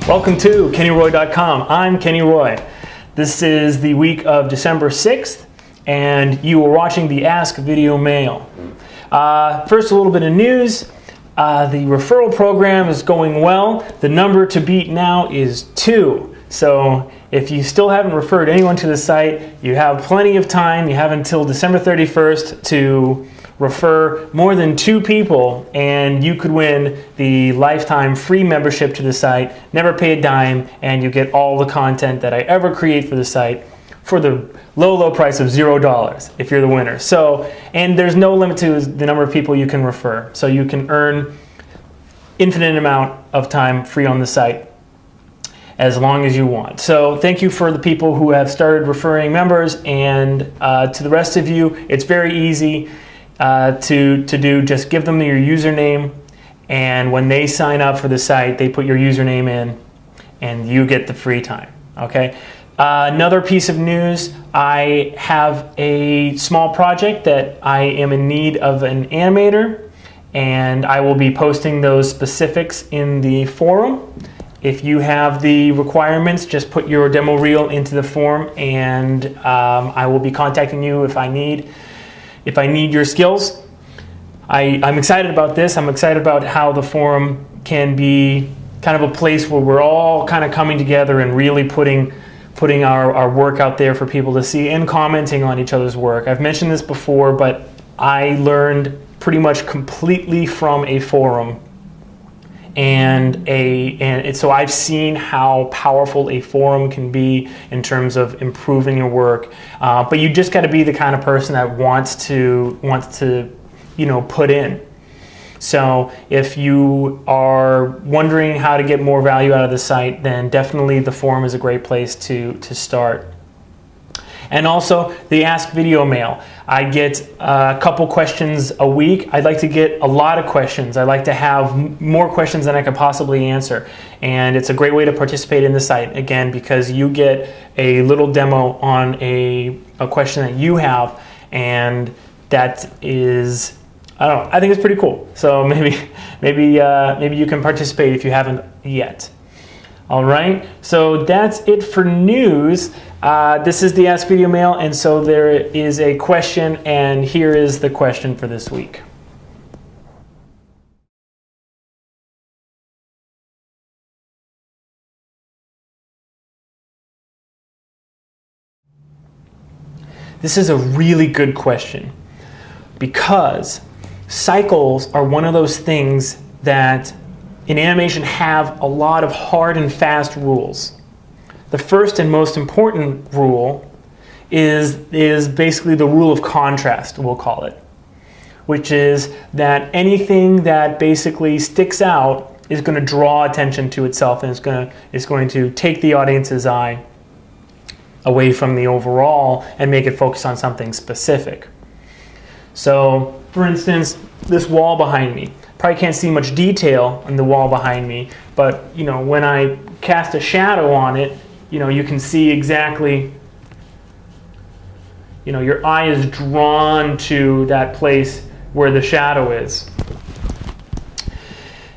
Welcome to KennyRoy.com. I'm Kenny Roy. This is the week of December 6th, and you are watching the Ask Videomail. First, a little bit of news. The referral program is going well. The number to beat now is 2. So if you still haven't referred anyone to the site, you have plenty of time. You have until December 31st to refer more than 2 people, and you could win the lifetime free membership to the site, never pay a dime, and you get all the content that I ever create for the site for the low price of $0 if you're the winner. So, and there's no limit to the number of people you can refer. So you can earn infinite amount of time free on the site as long as you want. So thank you for the people who have started referring members, and to the rest of you, it's very easy to do. Just give them your username, and when they sign up for the site, they put your username in and you get the free time. Okay. Another piece of news, I have a small project that I am in need of an animator, and I will be posting those specifics in the forum. If you have the requirements, just put your demo reel into the form, and I will be contacting you if I need your skills. I'm excited about this. I'm excited about how the forum can be kind of a place where we're all kind of coming together and really putting our work out there for people to see and commenting on each other's work. I've mentioned this before, but I learned pretty much completely from a forum, and so I've seen how powerful a forum can be in terms of improving your work. But you just got to be the kind of person that wants to put in. So if you are wondering how to get more value out of the site, then definitely the forum is a great place to start. And also the Ask Videomail. I get a couple questions a week. I'd like to get a lot of questions. I'd like to have more questions than I could possibly answer. And it's a great way to participate in the site, again, because you get a little demo on a question that you have, and that is, I don't know, I think it's pretty cool. So maybe you can participate if you haven't yet. All right, so that's it for news. This is the Ask Videomail, and so there is a question, and here is the question for this week. This is a really good question, because cycles are one of those things that in animation have a lot of hard and fast rules. The first and most important rule is basically the rule of contrast, we'll call it, which is that anything that basically sticks out is going to draw attention to itself, and it's going to take the audience's eye away from the overall and make it focus on something specific. So, for instance, this wall behind me. Probably can't see much detail on the wall behind me, but when I cast a shadow on it, you can see exactly, your eye is drawn to that place where the shadow is.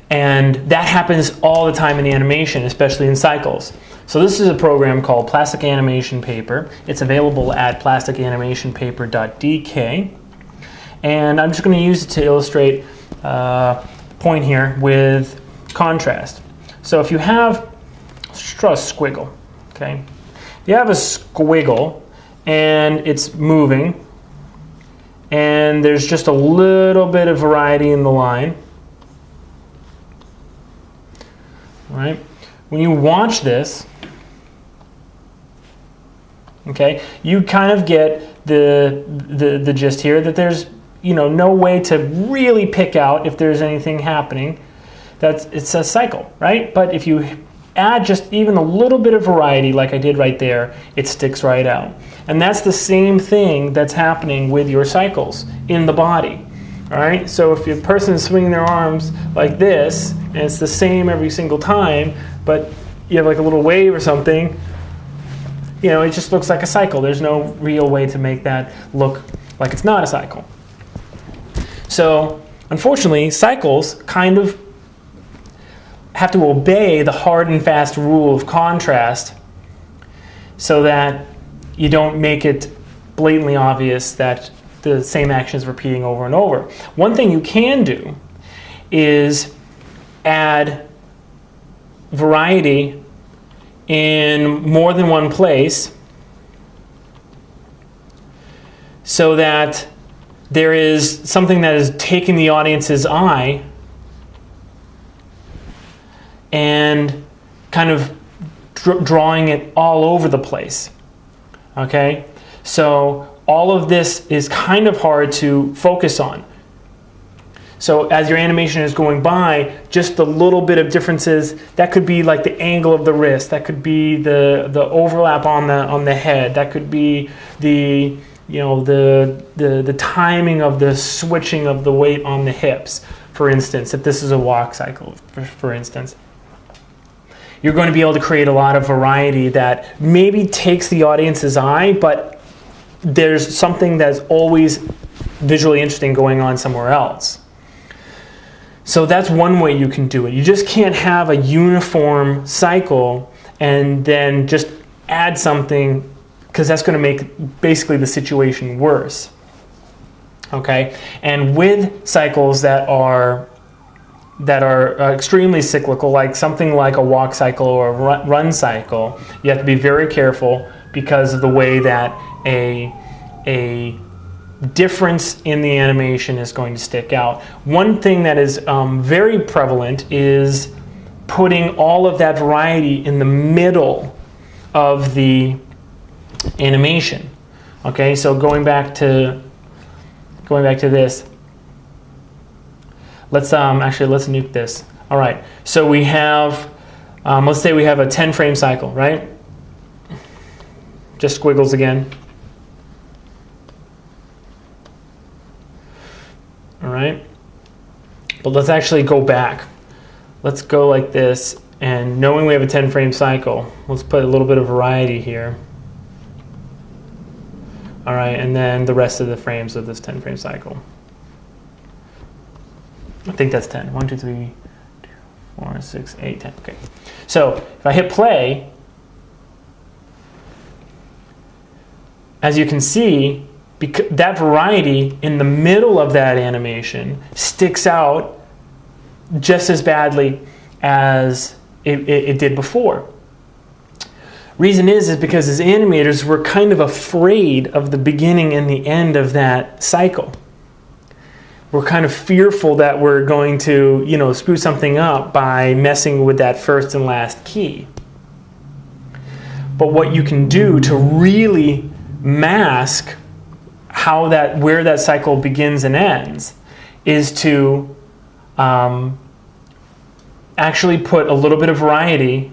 And that happens all the time in animation, especially in cycles. So this is a program called Plastic Animation Paper. It's available at plasticanimationpaper.dk. And I'm just going to use it to illustrate a point here with contrast. So if you have, let's draw a squiggle, okay? If you have a squiggle and it's moving, and there's just a little bit of variety in the line, right? When you watch this, okay, you kind of get the gist here that there's no way to really pick out if there's anything happening. It's a cycle, right? But if you add just even a little bit of variety like I did right there, it sticks right out. And that's the same thing that's happening with your cycles in the body. All right, so if a person is swinging their arms like this, and it's the same every single time, but you have like a little wave or something, it just looks like a cycle. There's no real way to make that look like it's not a cycle. So unfortunately, cycles kind of have to obey the hard and fast rule of contrast so that you don't make it blatantly obvious that the same action is repeating over and over. One thing you can do is add variety in more than one place so that there is something that is taking the audience's eye and kind of drawing it all over the place. Okay? So all of this is kind of hard to focus on. So as your animation is going by, just the little bit of differences, that could be like the angle of the wrist, that could be the overlap on the head, that could be the the timing of the switching of the weight on the hips, for instance, if this is a walk cycle, for instance. You're going to be able to create a lot of variety that maybe takes the audience's eye, but there's something that's always visually interesting going on somewhere else. So that's one way you can do it. You just can't have a uniform cycle and then just add something, because that's going to make basically the situation worse. Okay? And with cycles that are extremely cyclical, like something like a walk cycle or a run cycle, you have to be very careful because of the way that a difference in the animation is going to stick out. One thing that is very prevalent is putting all of that variety in the middle of the animation. Okay, so going back to this. Let's nuke this. All right, so we have, let's say we have a 10 frame cycle, right? Just squiggles again. All right, but let's actually go back. Let's go like this, and knowing we have a 10 frame cycle, let's put a little bit of variety here. All right, and then the rest of the frames of this 10 frame cycle. I think that's 10. 1, 2, 3, 4, 6, 8, 10. Okay. So if I hit play, as you can see, that variety in the middle of that animation sticks out just as badly as it did before. Reason is because as animators, we're kind of afraid of the beginning and the end of that cycle. We're kind of fearful that we're going to, screw something up by messing with that first and last key. But what you can do to really mask where that cycle begins and ends is to actually put a little bit of variety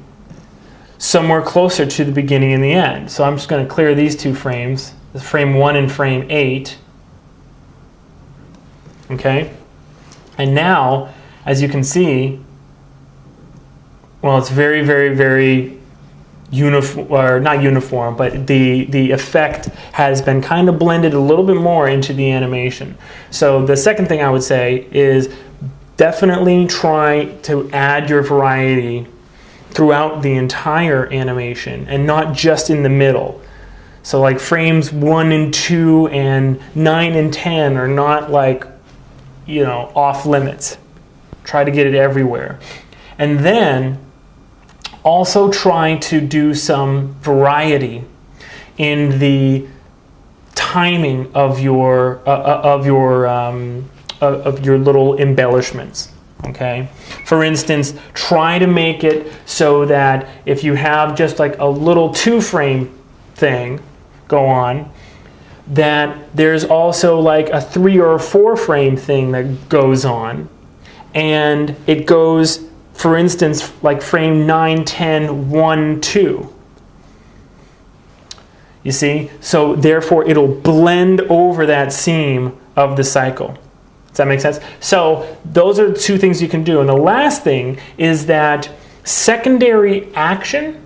somewhere closer to the beginning and the end. So I'm just going to clear these two frames, frame 1 and frame 8. Okay, and now, as you can see, well, it's very, very, very uniform, or not uniform, but the effect has been kind of blended a little bit more into the animation. So the second thing I would say is definitely try to add your variety throughout the entire animation and not just in the middle. So like frames 1 and 2 and 9 and 10 are not like, off limits. Try to get it everywhere. And then also try to do some variety in the timing of your little embellishments. Okay? For instance, try to make it so that if you have just like a little 2-frame thing go on, that there's also like a 3 or 4 frame thing that goes on, and it goes, for instance, like frame 9, 10, 1, 2. You see? So therefore it'll blend over that seam of the cycle. Does that make sense? So those are 2 things you can do. And the last thing is that secondary action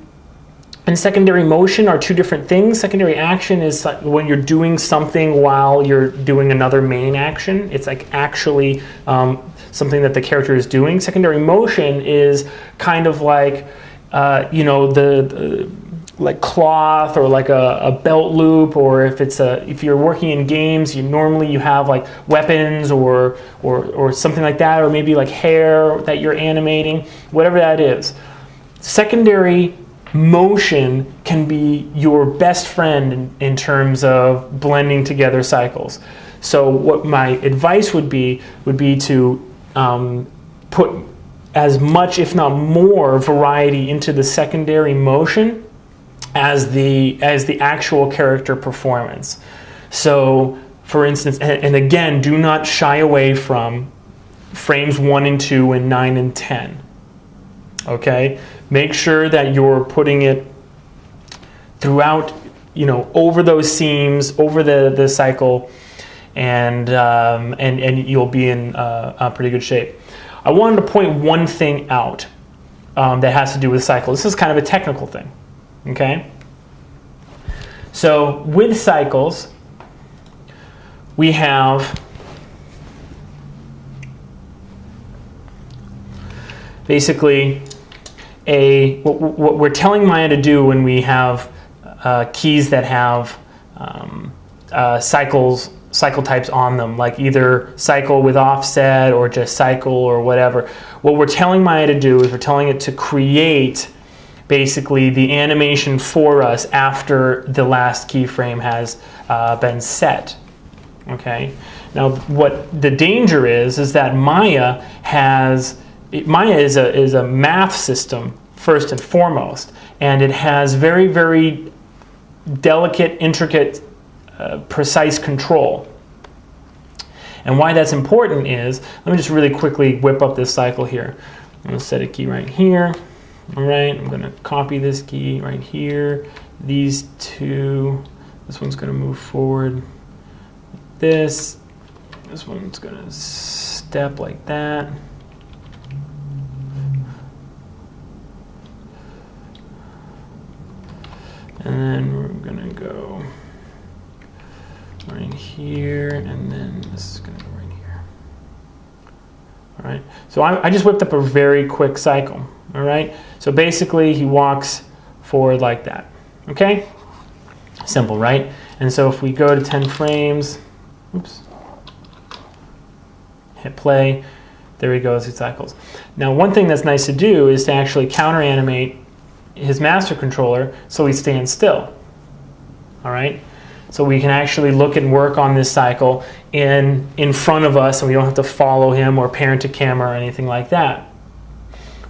and secondary motion are 2 different things. Secondary action is like when you're doing something while you're doing another main action. It's like actually something that the character is doing. Secondary motion is kind of like, you know, like cloth or like a belt loop, or if you're working in games, you have like weapons or something like that, or maybe like hair that you're animating, whatever that is. Secondary motion can be your best friend in terms of blending together cycles. So what my advice would be to put as much, if not more, variety into the secondary motion as the actual character performance. So for instance, and again, do not shy away from frames 1 and 2 and 9 and 10. Okay? Make sure that you're putting it throughout, you know, over those seams, over the cycle, and you'll be in a pretty good shape. I wanted to point one thing out that has to do with cycles. This is kind of a technical thing. Okay? So with cycles, we have basically what we're telling Maya to do when we have keys that have cycle types on them, like either cycle with offset or just cycle or whatever. What we're telling Maya to do is we're telling it to create basically the animation for us after the last keyframe has been set. Okay. Now, what the danger is that Maya is a math system first and foremost, and it has very, very delicate, intricate, precise control. And why that's important is, let me just really quickly whip up this cycle here. I'm going to set a key right here. All right, I'm going to copy this key right here. These two, this one's going to move forward. This one's going to step like that. And then we're going to go right here, and then this is going to go right here. All right, so I just whipped up a very quick cycle. All right, so basically he walks forward like that. Okay, simple, right? And so if we go to 10 frames, oops, hit play, there he goes, he cycles. Now one thing that's nice to do is to actually counter animate his master controller so he stands still. All right, so we can actually look and work on this cycle in front of us, and we don't have to follow him or parent to camera or anything like that.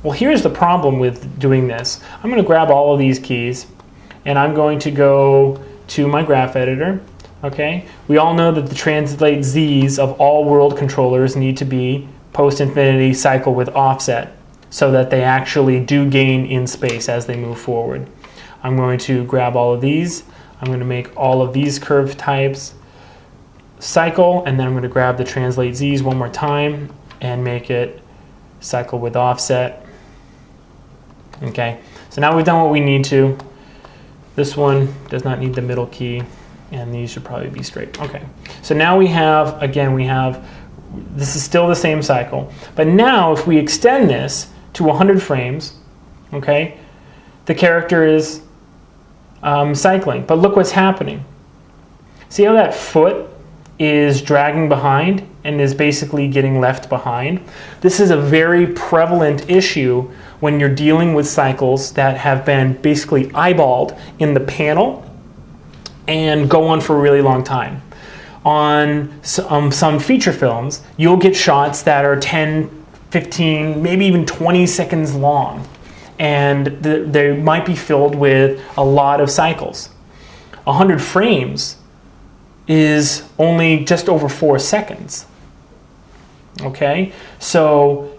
Well, here's the problem with doing this. I'm going to grab all of these keys, and I'm going to go to my graph editor. Okay, we all know that the translate Z's of all world controllers need to be post-infinity cycle with offset, so that they actually do gain in space as they move forward. I'm going to grab all of these. I'm going to make all of these curve types cycle, and then I'm going to grab the translate Z's one more time and make it cycle with offset. Okay, so now we've done what we need to. This one does not need the middle key, and these should probably be straight. Okay, so now we have, again, this is still the same cycle, but now if we extend this to 100 frames, okay, the character is cycling. But look what's happening. See how that foot is dragging behind and is basically getting left behind? This is a very prevalent issue when you're dealing with cycles that have been basically eyeballed in the panel and go on for a really long time. On some feature films, you'll get shots that are 10, 15, maybe even 20 seconds long, and they might be filled with a lot of cycles. 100 frames is only just over 4 seconds. Okay, so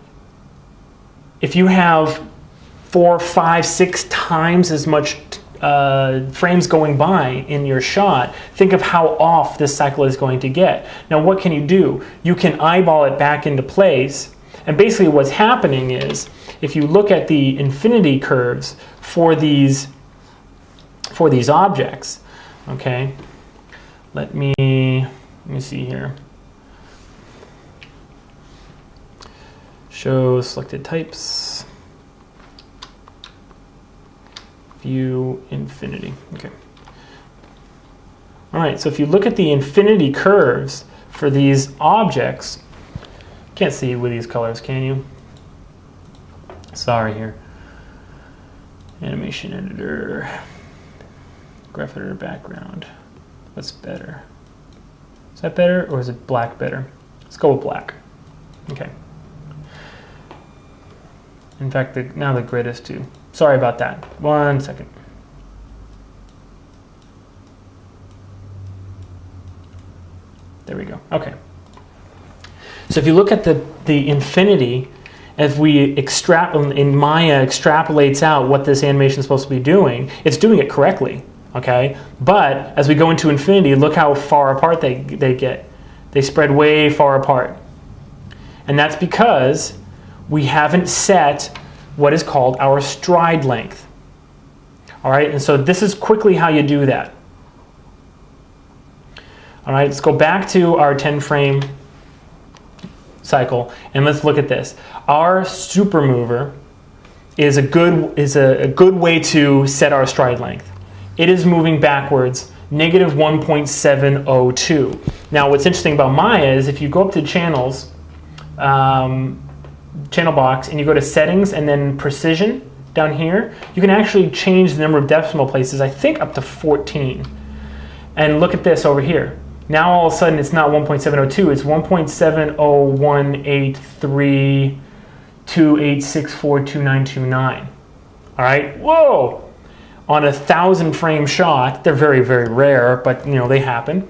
if you have 4, 5, 6 times as much frames going by in your shot, think of how off this cycle is going to get. Now what can you do? You can eyeball it back into place, and basically what's happening is, if you look at the infinity curves for these objects, okay, let me see here. Show selected types. View infinity. Okay. All right, so if you look at the infinity curves for these objects, can't see with these colors, can you? Sorry here. Animation editor, graph editor background. What's better? Is that better or is it black better? Let's go with black. Okay. In fact, now the grid is too. Sorry about that. 1 second. There we go. Okay. So if you look at the infinity, if we in Maya extrapolates out what this animation is supposed to be doing, it's doing it correctly. Okay. But as we go into infinity, look how far apart they get. They spread way far apart. And that's because we haven't set what is called our stride length. All right, and so this is quickly how you do that. All right, let's go back to our 10 frame cycle and let's look at this. Our super mover is a good way to set our stride length. It is moving backwards negative 1.702. Now what's interesting about Maya is if you go up to channels, channel box, and you go to settings and then precision down here, you can actually change the number of decimal places, I think up to 14. And look at this over here. Now all of a sudden it's not 1.702, it's 1.7018328642929. All right, whoa! On a 1,000 frame shot, they're very, very rare, but you know, they happen.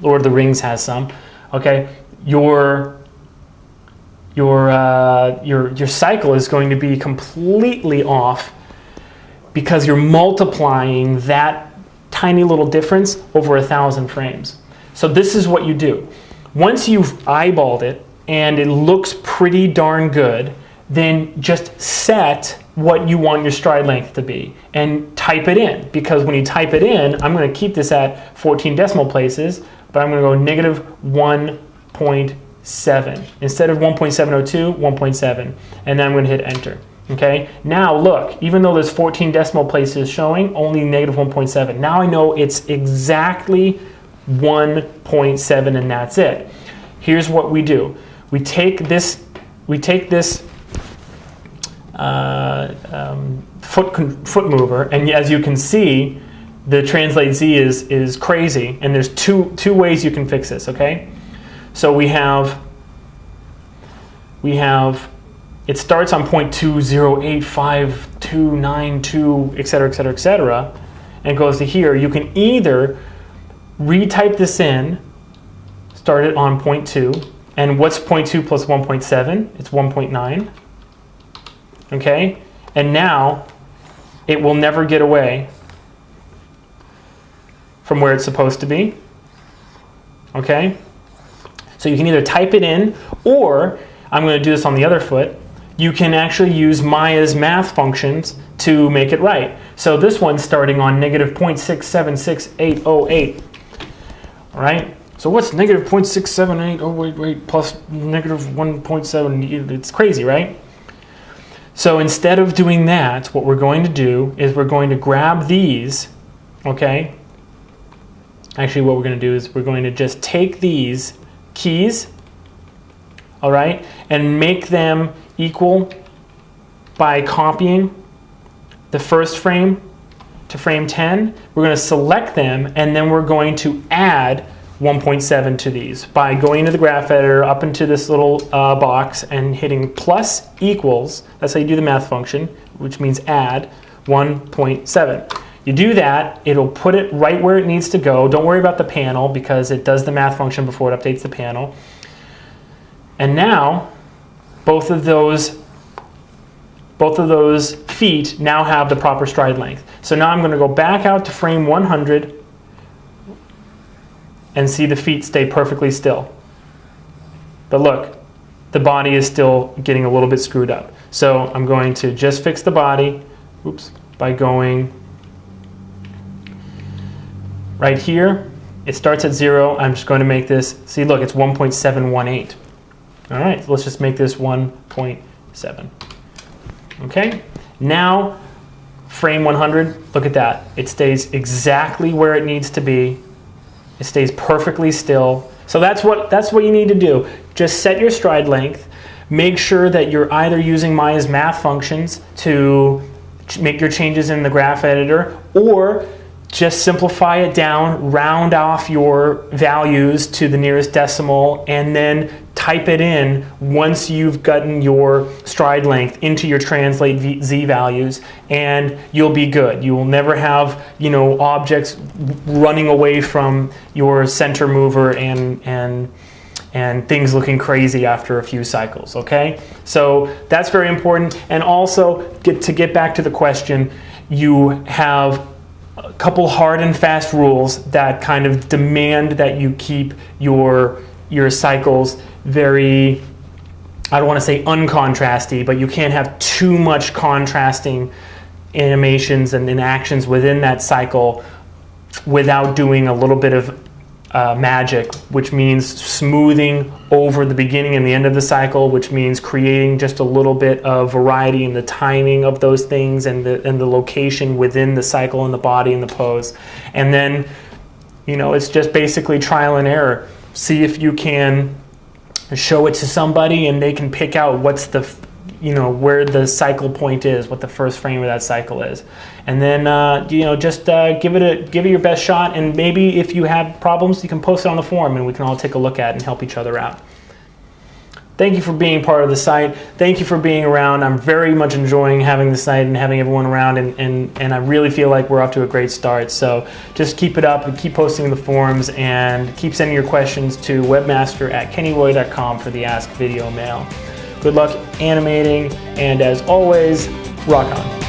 Lord of the Rings has some. Okay, your cycle is going to be completely off because you're multiplying that tiny little difference over 1,000 frames. So this is what you do. Once you've eyeballed it and it looks pretty darn good, then just set what you want your stride length to be and type it in, because when you type it in, I'm going to keep this at 14 decimal places, but I'm going to go negative 1.7. Instead of 1.702, 1.7, and then I'm going to hit enter. Okay, now look, even though there's 14 decimal places showing, only negative 1.7. Now I know it's exactly 1.7 and that's it. Here's what we do. We take this foot mover, and as you can see, the translate Z is crazy, and there's two ways you can fix this. Okay, so we have it starts on 0.20859292, etc., etc., etc., and goes to here. You can either retype this in, start it on 0.2, and what's 0.2 plus 1.7? It's 1.9. Okay, and now it will never get away from where it's supposed to be. Okay, so you can either type it in, or I'm going to do this on the other foot. You can actually use Maya's math functions to make it right. So this one's starting on negative 0.676808. All right. So what's negative 0.678? Oh wait, plus negative 1.7? It's crazy, right? So instead of doing that, what we're going to do is we're going to grab these. Okay. Actually, what we're going to do is we're going to just take these keys, all right, and make them equal by copying the first frame to frame 10. We're going to select them, and then we're going to add 1.7 to these by going into the graph editor, up into this little box, and hitting plus equals. That's how you do the math function, which means add 1.7. You do that, it'll put it right where it needs to go. Don't worry about the panel because it does the math function before it updates the panel. And now, both of those feet now have the proper stride length. So now I'm going to go back out to frame 100 and see the feet stay perfectly still. But look, the body is still getting a little bit screwed up. So I'm going to just fix the body, by going right here. It starts at 0. I'm just going to make this, see, look, it's 1.718. All right, so let's just make this 1.7. Okay, now frame 100, look at that. It stays exactly where it needs to be. It stays perfectly still. So that's what you need to do. Just set your stride length. Make sure that you're either using Maya's math functions to make your changes in the graph editor, or just simplify it down, round off your values to the nearest decimal, and then type it in once you've gotten your stride length into your translate z values, and you'll be good. You will never have, you know, objects running away from your center mover and things looking crazy after a few cycles, okay? So that's very important. And also, to get back to the question, you have a couple hard and fast rules that kind of demand that you keep your cycles very, I don't want to say uncontrasty, but you can't have too much contrasting animations and actions within that cycle without doing a little bit of magic, which means smoothing over the beginning and the end of the cycle, which means creating just a little bit of variety in the timing of those things and the location within the cycle and the body and the pose. And then, you know, it's just basically trial and error. See if you can show it to somebody and they can pick out what's the, you know, where the cycle point is, what the first frame of that cycle is. And then, you know, just give it your best shot, and maybe if you have problems, you can post it on the forum and we can all take a look at it and help each other out. Thank you for being part of the site. Thank you for being around. I'm very much enjoying having the site and having everyone around, and I really feel like we're off to a great start. So just keep it up and keep posting in the forums, and keep sending your questions to webmaster@kennyroy.com for the Ask Video Mail. Good luck animating, and as always, rock on.